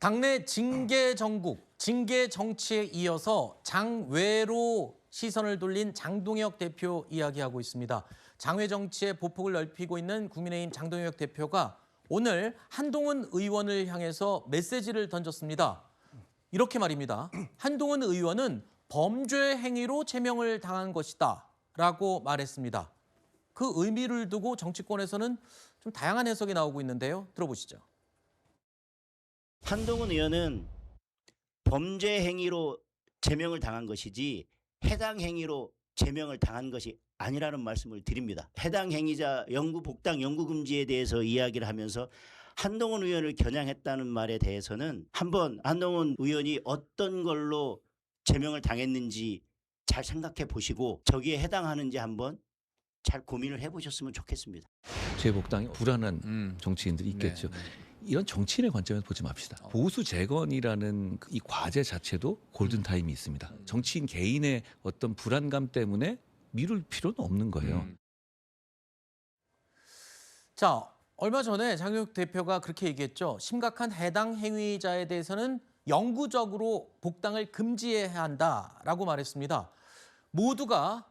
당내 징계 정국, 징계 정치에 이어서 장외로 시선을 돌린 장동혁 대표 이야기하고 있습니다. 장외 정치의 보폭을 넓히고 있는 국민의힘 장동혁 대표가 오늘 한동훈 의원을 향해서 메시지를 던졌습니다. 이렇게 말입니다. 한동훈 의원은 범죄 행위로 제명을 당한 것이다 라고 말했습니다. 그 의미를 두고 정치권에서는 좀 다양한 해석이 나오고 있는데요. 들어보시죠. 한동훈 의원은 범죄 행위로 제명을 당한 것이지 해당 행위로 제명을 당한 것이 아니라는 말씀을 드립니다. 해당 행위자 영구 복당 영구 금지에 대해서 이야기를 하면서 한동훈 의원을 겨냥했다는 말에 대해서는 한번 한동훈 의원이 어떤 걸로 제명을 당했는지 잘 생각해 보시고 저기에 해당하는지 한번 잘 고민을 해보셨으면 좋겠습니다. 재복당이 불안한 정치인들이 있겠죠. 네. 이런 정치인의 관점에서 보지 맙시다. 보수 재건이라는 이 과제 자체도 골든타임이 있습니다. 정치인 개인의 어떤 불안감 때문에 미룰 필요는 없는 거예요. 자, 얼마 전에 장동혁 대표가 그렇게 얘기했죠. 심각한 해당 행위자에 대해서는 영구적으로 복당을 금지해야 한다라고 말했습니다. 모두가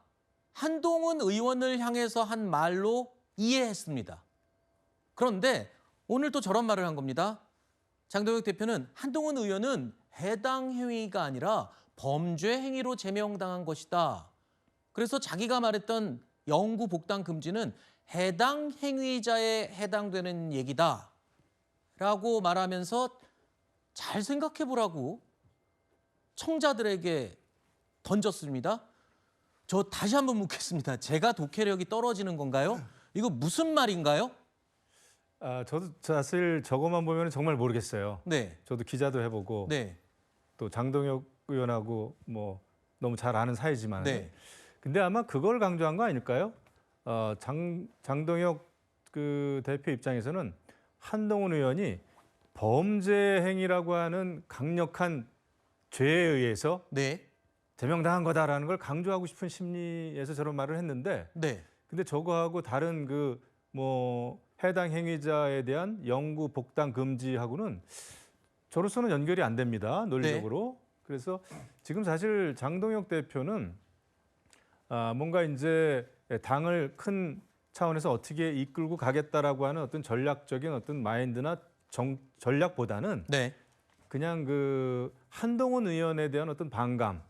한동훈 의원을 향해서 한 말로 이해했습니다. 그런데 오늘 또 저런 말을 한 겁니다. 장동혁 대표는 한동훈 의원은 해당 행위가 아니라 범죄 행위로 제명당한 것이다. 그래서 자기가 말했던 영구 복당 금지는 해당 행위자에 해당되는 얘기다 라고 말하면서 잘 생각해 보라고 청자들에게 던졌습니다. 저 다시 한번 묻겠습니다. 제가 독해력이 떨어지는 건가요? 이거 무슨 말인가요? 저도 사실 저것만 보면 정말 모르겠어요. 네. 저도 기자도 해보고 네. 또 장동혁 의원하고 뭐 너무 잘 아는 사이지만 네. 근데 아마 그걸 강조한 거 아닐까요? 장동혁 그 대표 입장에서는 한동훈 의원이 범죄 행위라고 하는 강력한 죄에 의해서 네. 제명당한 거다라는 걸 강조하고 싶은 심리에서 저런 말을 했는데 네. 근데 저거하고 다른 그 뭐 해당 행위자에 대한 영구 복당 금지하고는 저로서는 연결이 안 됩니다. 논리적으로. 그래서 지금 사실 장동혁 대표는 뭔가 이제 당을 큰 차원에서 어떻게 이끌고 가겠다라고 하는 어떤 전략적인 어떤 마인드나 전략보다는 네. 그냥 그 한동훈 의원에 대한 어떤 반감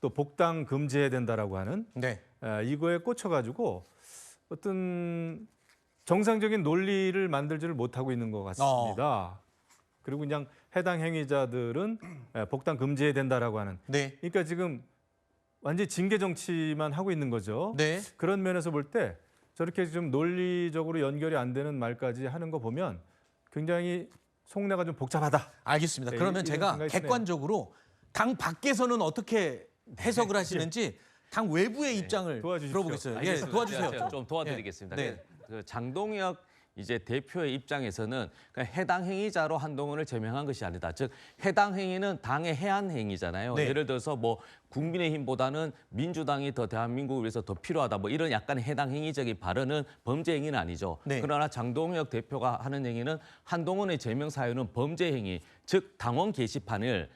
또 복당 금지해야 된다라고 하는 네. 이거에 꽂혀가지고 어떤 정상적인 논리를 만들지를 못하고 있는 것 같습니다. 그리고 그냥 해당 행위자들은 복당 금지해야 된다라고 하는. 네. 그러니까 지금 완전히 징계 정치만 하고 있는 거죠. 네. 그런 면에서 볼 때 저렇게 좀 논리적으로 연결이 안 되는 말까지 하는 거 보면 굉장히 속내가 좀 복잡하다. 알겠습니다. 네, 그러면 이런 제가 생각이 드네요. 객관적으로 당 밖에서는 어떻게 해석을 하시는지 당 외부의 입장을 도와주십시오. 들어보겠어요. 예, 알겠습니다. 도와주세요. 제가 좀 도와드리겠습니다. 네. 그 장동혁 이제 대표의 입장에서는 그냥 해당 행위자로 한동훈을 제명한 것이 아니다. 즉 해당 행위는 당의 해한 행위잖아요. 네. 예를 들어서 뭐 국민의힘보다는 민주당이 더 대한민국을 위해서 더 필요하다. 뭐 이런 약간의 해당 행위적인 발언은 범죄 행위는 아니죠. 네. 그러나 장동혁 대표가 하는 행위는 한동훈의 제명 사유는 범죄 행위, 즉 당원 게시판을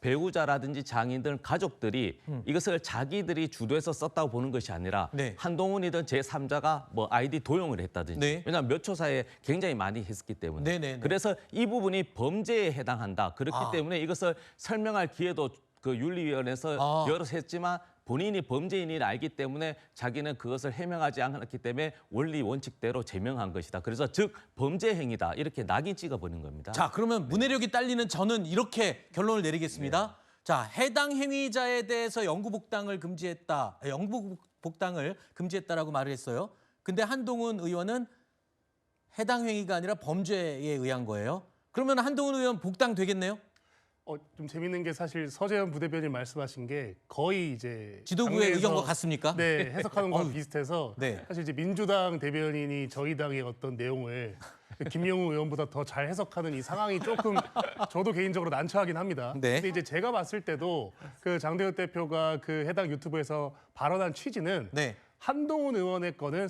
배우자라든지 장인들 가족들이 이것을 자기들이 주도해서 썼다고 보는 것이 아니라 네. 한동훈이든 제3자가 뭐 아이디 도용을 했다든지 네. 왜냐하면 몇 초 사이에 굉장히 많이 했기 때문에 네네네. 그래서 이 부분이 범죄에 해당한다. 그렇기 때문에 이것을 설명할 기회도 그 윤리위원회에서 여러 했지만 본인이 범죄인을 알기 때문에 자기는 그것을 해명하지 않았기 때문에 원리 원칙대로 제명한 것이다. 그래서 즉 범죄 행위다. 이렇게 낙인 찍어버린 겁니다. 자, 그러면 문해력이 딸리는 저는 이렇게 결론을 내리겠습니다. 네. 자, 해당 행위자에 대해서 영구 복당을 금지했다. 영구 복당을 금지했다라고 말을 했어요. 근데 한동훈 의원은 해당 행위가 아니라 범죄에 의한 거예요. 그러면 한동훈 의원 복당 되겠네요? 좀 재밌는 게 사실 서재현 부대변인 말씀하신 게 거의 이제 지도부의 당내에서 의견과 같습니까? 네, 해석하는 거랑 비슷해서 네. 사실 이제 민주당 대변인이 저희 당의 어떤 내용을 김영우 의원보다 더 잘 해석하는 이 상황이 조금 저도 개인적으로 난처하긴 합니다. 네. 근데 이제 제가 봤을 때도 그 장동혁 대표가 그 해당 유튜브에서 발언한 취지는 네. 한동훈 의원의 거는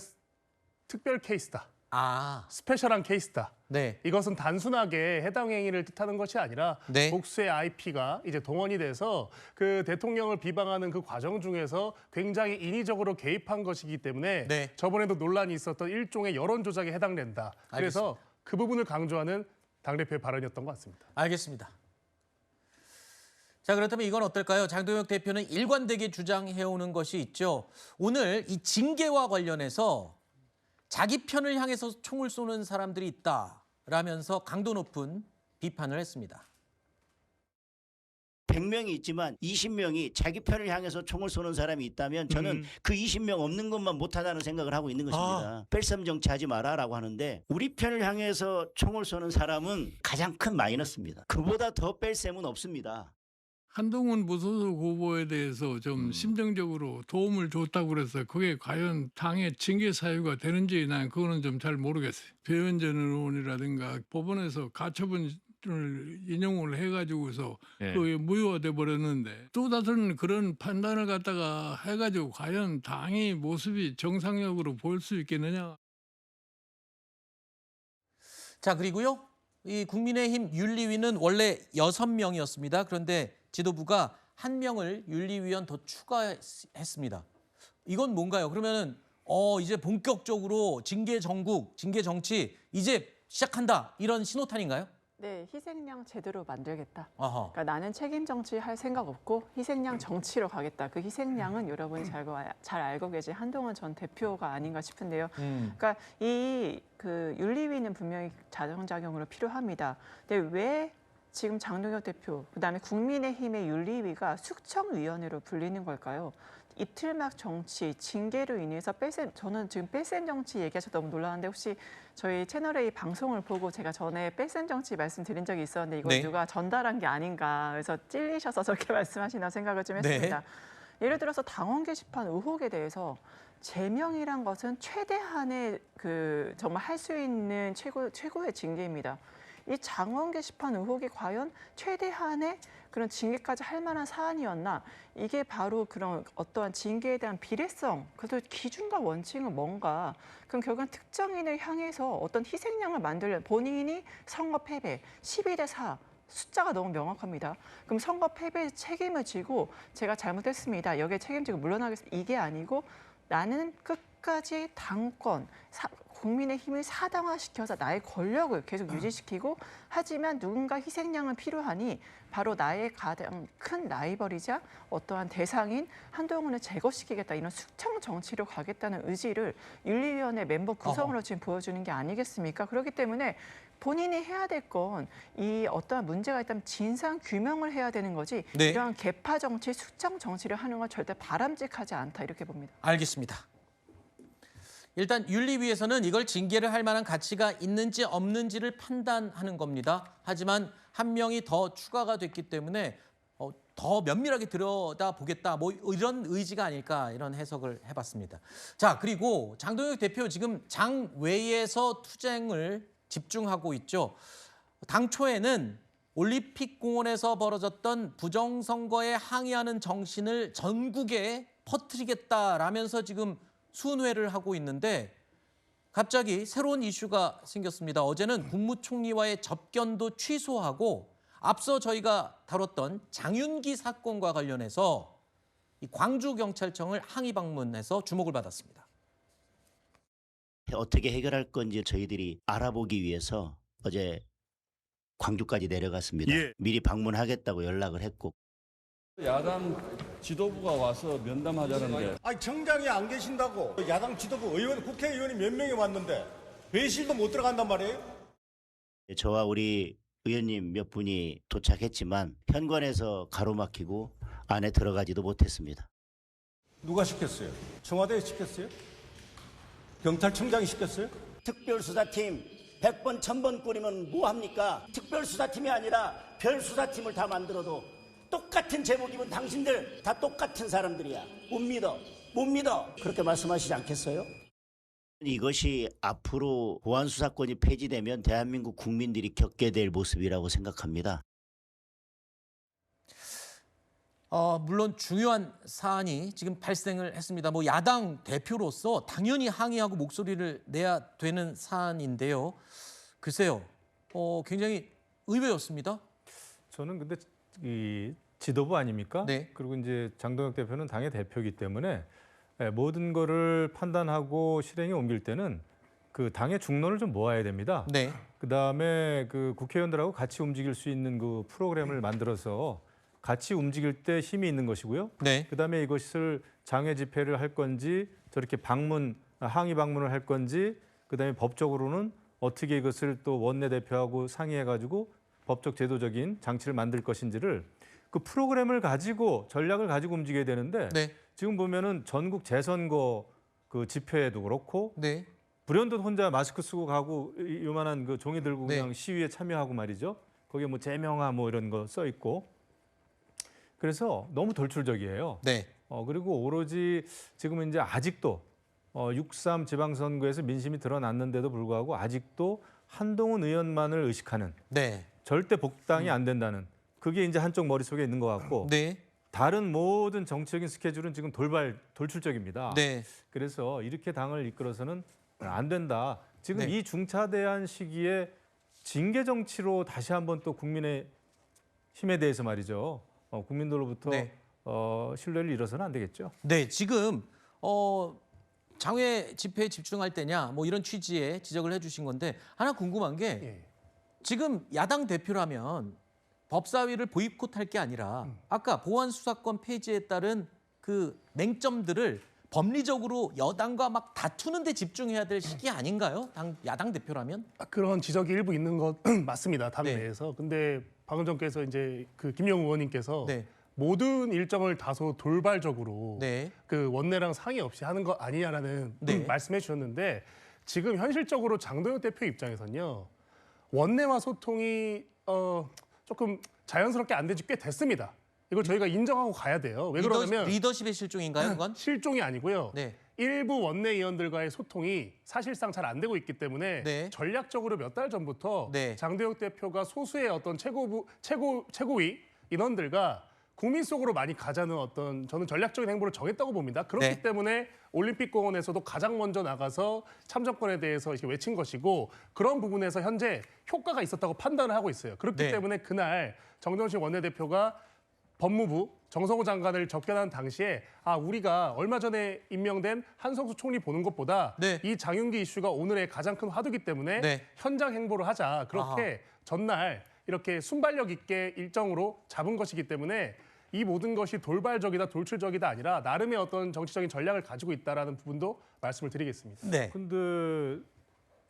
특별 케이스다. 아, 스페셜한 케이스다. 네. 이것은 단순하게 해당 행위를 뜻하는 것이 아니라 네. 복수의 IP가 이제 동원이 돼서 그 대통령을 비방하는 그 과정 중에서 굉장히 인위적으로 개입한 것이기 때문에 네. 저번에도 논란이 있었던 일종의 여론 조작에 해당된다. 그래서 그 부분을 강조하는 당대표의 발언이었던 것 같습니다. 알겠습니다. 자, 그렇다면 이건 어떨까요? 장동혁 대표는 일관되게 주장해오는 것이 있죠. 오늘 이 징계와 관련해서 자기 편을 향해서 총을 쏘는 사람들이 있다라면서 강도 높은 비판을 했습니다. 100명이 있지만 20명이 자기 편을 향해서 총을 쏘는 사람이 있다면 저는 그 20명 없는 것만 못하다는 생각을 하고 있는 것입니다. 뺄셈 정치하지 마라라고 하는데 우리 편을 향해서 총을 쏘는 사람은 가장 큰 마이너스입니다. 그보다 더 뺄셈은 없습니다. 한동훈 무소속 후보에 대해서 좀 심정적으로 도움을 줬다고 그래서 그게 과연 당의 징계 사유가 되는지 난 그거는 좀 잘 모르겠어요. 배현진 의원이라든가 법원에서 가처분을 인용을 해가지고서 그게 무효화돼 버렸는데 또 다른 그런 판단을 갖다가 해가지고 과연 당의 모습이 정상적으로 보일 수 있겠느냐. 자, 그리고요. 이 국민의힘 윤리위는 원래 6명이었습니다. 그런데 지도부가 1명을 윤리위원 더 추가했습니다. 이건 뭔가요? 그러면은 이제 본격적으로 징계 정국, 징계 정치 이제 시작한다 이런 신호탄인가요? 네, 희생양 제대로 만들겠다. 아하. 그러니까 나는 책임 정치 할 생각 없고 희생양 정치로 가겠다. 그 희생양은 여러분이 잘 알고 계신 한동훈 전 대표가 아닌가 싶은데요. 그러니까 이 그 윤리위는 분명히 자정작용으로 필요합니다. 근데 왜 지금 장동혁 대표, 그다음에 국민의힘의 윤리위가 숙청위원회로 불리는 걸까요? 이틀막 정치, 징계로 인해서 저는 지금 뺄셈 정치 얘기하셔서 너무 놀라는데 혹시 저희 채널A 방송을 보고 제가 전에 뺄셈 정치 말씀드린 적이 있었는데 이거 네. 누가 전달한 게 아닌가 그래서 찔리셔서 저렇게 말씀하시나 생각을 좀 했습니다. 예를 들어서 당원 게시판 의혹에 대해서 제명이란 것은 최대한의 정말 할 수 있는 최고의 징계입니다. 이 당원 게시판 의혹이 과연 최대한의 그런 징계까지 할 만한 사안이었나? 이게 바로 그런 어떠한 징계에 대한 비례성, 그래서 기준과 원칙은 뭔가? 그럼 결국은 특정인을 향해서 어떤 희생양을 만들려 본인이 선거 패배, 12대4, 숫자가 너무 명확합니다. 그럼 선거 패배 책임을 지고 제가 잘못했습니다. 여기에 책임지고 물러나겠습니다. 이게 아니고 나는 끝까지 당권, 국민의 힘을 사당화시켜서 나의 권력을 계속 유지시키고 하지만 누군가 희생양은 필요하니 바로 나의 가장 큰 라이벌이자 어떠한 대상인 한동훈을 제거시키겠다 이런 숙청 정치로 가겠다는 의지를 윤리위원회 멤버 구성으로 지금 보여주는 게 아니겠습니까? 그렇기 때문에 본인이 해야 될 건 이 어떠한 문제가 있다면 진상 규명을 해야 되는 거지 네. 이러한 개파 정치, 숙청 정치를 하는 건 절대 바람직하지 않다 이렇게 봅니다. 알겠습니다. 일단 윤리위에서는 이걸 징계를 할 만한 가치가 있는지 없는지를 판단하는 겁니다. 하지만 1명이 더 추가가 됐기 때문에 더 면밀하게 들여다보겠다 뭐 이런 의지가 아닐까 이런 해석을 해봤습니다. 자, 그리고 장동혁 대표 지금 장 외에서 투쟁을 집중하고 있죠. 당초에는 올림픽 공원에서 벌어졌던 부정선거에 항의하는 정신을 전국에 퍼뜨리겠다라면서 지금 순회를 하고 있는데 갑자기 새로운 이슈가 생겼습니다. 어제는 국무총리와의 접견도 취소하고 앞서 저희가 다뤘던 장윤기 사건과 관련해서 이 광주경찰청을 항의 방문해서 주목을 받았습니다. 어떻게 해결할 건지 저희들이 알아보기 위해서 어제 광주까지 내려갔습니다. 미리 방문하겠다고 연락을 했고 야당 지도부가 와서 면담하자는데 아니 청장이 안 계신다고 야당 지도부 의원 국회의원이 몇 명이 왔는데 회의실도 못 들어간단 말이에요? 저와 우리 의원님 몇 분이 도착했지만 현관에서 가로막히고 안에 들어가지도 못했습니다. 누가 시켰어요? 청와대에 시켰어요? 경찰청장이 시켰어요? 특별수사팀 100번 1000번 꾸리면 뭐합니까? 특별수사팀이 아니라 별수사팀을 다 만들어도 똑같은 제목이면 당신들 다 똑같은 사람들이야. 못 믿어. 그렇게 말씀하시지 않겠어요? 이것이 앞으로 보안수사권이 폐지되면 대한민국 국민들이 겪게 될 모습이라고 생각합니다. 물론 중요한 사안이 지금 발생을 했습니다. 뭐 야당 대표로서 당연히 항의하고 목소리를 내야 되는 사안인데요. 글쎄요, 굉장히 의외였습니다. 저는 근데 이 지도부 아닙니까? 네. 그리고 이제 장동혁 대표는 당의 대표이기 때문에 모든 거를 판단하고 실행에 옮길 때는 그 당의 중론을 좀 모아야 됩니다. 네. 그다음에 그 국회의원들하고 같이 움직일 수 있는 그 프로그램을 만들어서 같이 움직일 때 힘이 있는 것이고요. 네. 그다음에 이것을 장외 집회를 할 건지 저렇게 항의 방문을 할 건지 그다음에 법적으로는 어떻게 이것을 또 원내대표하고 상의해가지고 법적 제도적인 장치를 만들 것인지를 그 프로그램을 가지고 전략을 가지고 움직여야 되는데 네. 지금 보면은 전국 재선거 그 집회에도 그렇고 네. 불현듯 혼자 마스크 쓰고 가고 요만한 그 종이 들고 네. 그냥 시위에 참여하고 말이죠. 거기에 뭐 제명화 뭐 이런 거 써 있고 그래서 너무 돌출적이에요. 네. 그리고 오로지 지금은 이제 아직도 6.3 지방선거에서 민심이 드러났는데도 불구하고 아직도 한동훈 의원만을 의식하는 네. 절대 복당이 안 된다는 그게 이제 한쪽 머릿속에 있는 것 같고 네. 다른 모든 정치적인 스케줄은 지금 돌출적입니다. 네. 그래서 이렇게 당을 이끌어서는 안 된다. 지금 네. 이 중차대한 시기에 징계 정치로 다시 한번 또 국민의 힘에 대해서 말이죠. 국민들로부터 네. 신뢰를 잃어서는 안 되겠죠. 네, 지금 장외 집회에 집중할 때냐 뭐 이런 취지의 지적을 해주신 건데 하나 궁금한 게 예. 지금 야당 대표라면 법사위를 보이콧할 게 아니라 아까 보안 수사권 폐지에 따른 그 맹점들을 법리적으로 여당과 막 다투는 데 집중해야 될 시기 아닌가요? 야당 대표라면? 그런 지적이 일부 있는 것 맞습니다. 당 네. 내에서. 근데 방금 전께서 이제 그 김영우 의원님께서 네. 모든 일정을 다소 돌발적으로 네. 그 원내랑 상의 없이 하는 거 아니냐라는 네. 말씀해 주셨는데 지금 현실적으로 장동혁 대표 입장에서는요. 원내와 소통이 조금 자연스럽게 안 된 지 꽤 됐습니다. 이걸 저희가 인정하고 가야 돼요. 왜 그러냐면 리더십의 실종인가요, 그건? 실종이 아니고요. 네. 일부 원내의원들과의 소통이 사실상 잘 안 되고 있기 때문에 네. 전략적으로 몇 달 전부터 네. 장동혁 대표가 소수의 어떤 최고위 인원들과 국민 속으로 많이 가자는 어떤 저는 전략적인 행보를 정했다고 봅니다. 그렇기 네. 때문에 올림픽공원에서도 가장 먼저 나가서 참정권에 대해서 이렇게 외친 것이고 그런 부분에서 현재 효과가 있었다고 판단을 하고 있어요. 그렇기 네. 때문에 그날 정정식 원내대표가 법무부 정성호 장관을 접견한 당시에 우리가 얼마 전에 임명된 한성수 총리 보는 것보다 네. 이 장윤기 이슈가 오늘의 가장 큰 화두기 때문에 네. 현장 행보를 하자. 그렇게 전날 이렇게 순발력 있게 일정으로 잡은 것이기 때문에 이 모든 것이 돌발적이다 돌출적이다 아니라 나름의 어떤 정치적인 전략을 가지고 있다라는 부분도 말씀을 드리겠습니다. 네. 근데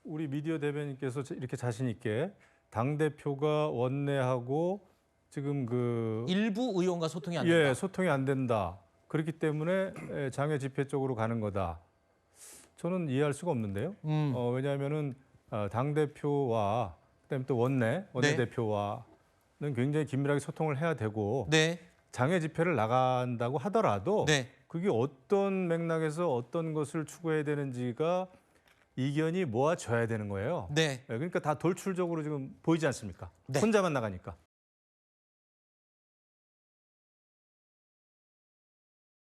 우리 미디어 대변인께서 이렇게 자신 있게 당 대표가 원내하고 지금 그 일부 의원과 소통이 안 된다. 소통이 안 된다. 그렇기 때문에 장외 집회 쪽으로 가는 거다. 저는 이해할 수가 없는데요. 왜냐하면은 당 대표와 그다음에 또 원내 대표와는 굉장히 긴밀하게 소통을 해야 되고 네. 장외 집회를 나간다고 하더라도 네. 그게 어떤 맥락에서 어떤 것을 추구해야 되는지가 이견이 모아져야 되는 거예요. 네. 그러니까 다 돌출적으로 지금 보이지 않습니까? 네. 혼자만 나가니까.